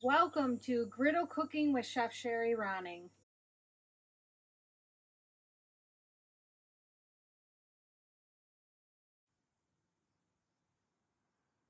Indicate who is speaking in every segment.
Speaker 1: Welcome to Griddle Cooking with Chef Sherry Ronning.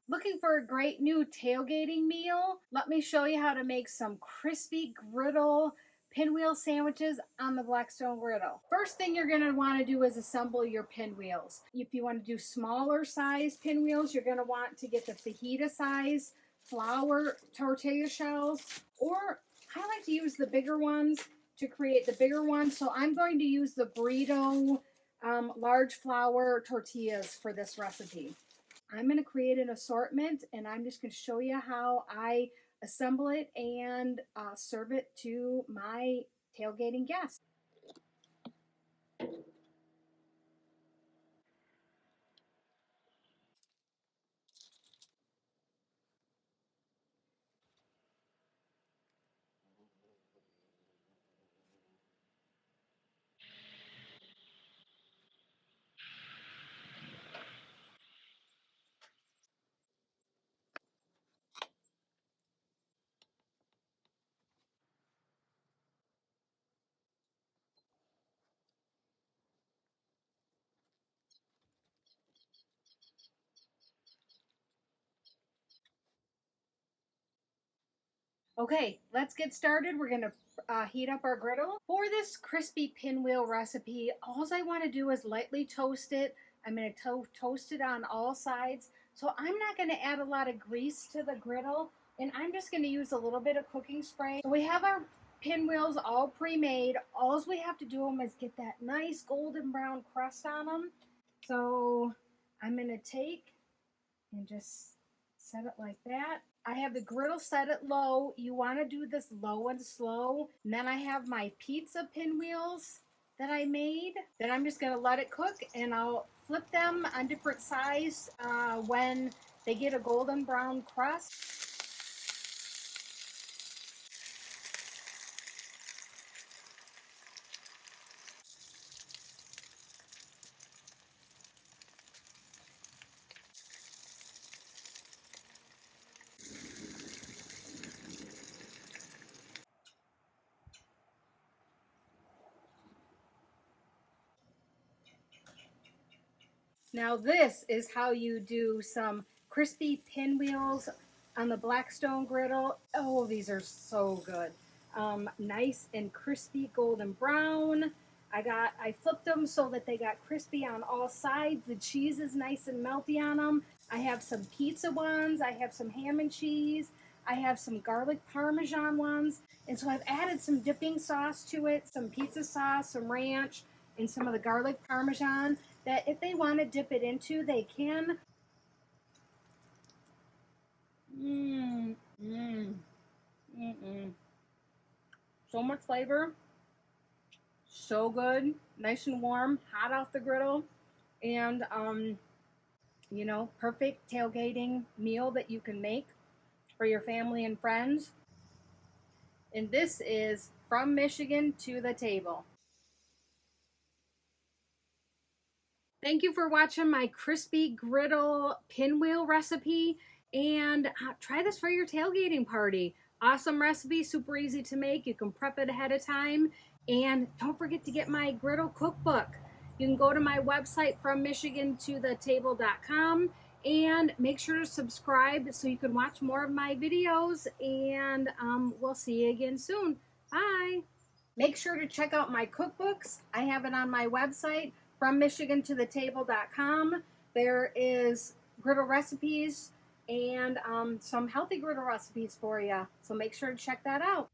Speaker 1: Looking for a great new tailgating meal? Let me show you how to make some crispy griddle pinwheel sandwiches on the Blackstone Griddle. First thing you're going to want to do is assemble your pinwheels. If you want to do smaller size pinwheels, you're going to want to get the fajita size flour tortilla shells, or I like to use the bigger ones to create the bigger ones. So I'm going to use the burrito large flour tortillas for this recipe. I'm going to create an assortment, and I'm just going to show you how I assemble it and serve it to my tailgating guests. Okay, let's get started. We're going to heat up our griddle. For this crispy pinwheel recipe, all I want to do is lightly toast it. I'm going to toast it on all sides. So I'm not going to add a lot of grease to the griddle, and I'm just going to use a little bit of cooking spray. So we have our pinwheels all pre-made. All we have to do them is get that nice golden brown crust on them. So I'm going to take and just set it like that. I have the griddle set at low. You want to do this low and slow. And then I have my pizza pinwheels that I made. Then I'm just going to let it cook, and I'll flip them on different size when they get a golden brown crust. Now this is how you do some crispy pinwheels on the Blackstone Griddle. Oh, these are so good. Nice and crispy golden brown. I flipped them so that they got crispy on all sides. The cheese is nice and melty on them. I have some pizza ones. I have some ham and cheese. I have some garlic Parmesan ones. And so I've added some dipping sauce to it, some pizza sauce, some ranch, and some of the garlic Parmesan, that if they want to dip it into, they can. So much flavor. So good. Nice and warm, hot off the griddle. And, perfect tailgating meal that you can make for your family and friends. And this is from Michigan to the table. Thank you for watching my crispy griddle pinwheel recipe, and try this for your tailgating party. Awesome recipe, super easy to make. You can prep it ahead of time, and don't forget to get my griddle cookbook. You can go to my website FromMichiganToTheTable.com and make sure to subscribe so you can watch more of my videos, and we'll see you again soon. Bye. Make sure to check out my cookbooks. I have it on my website, FromMichiganToTheTable.com. There is griddle recipes and some healthy griddle recipes for you. So make sure to check that out.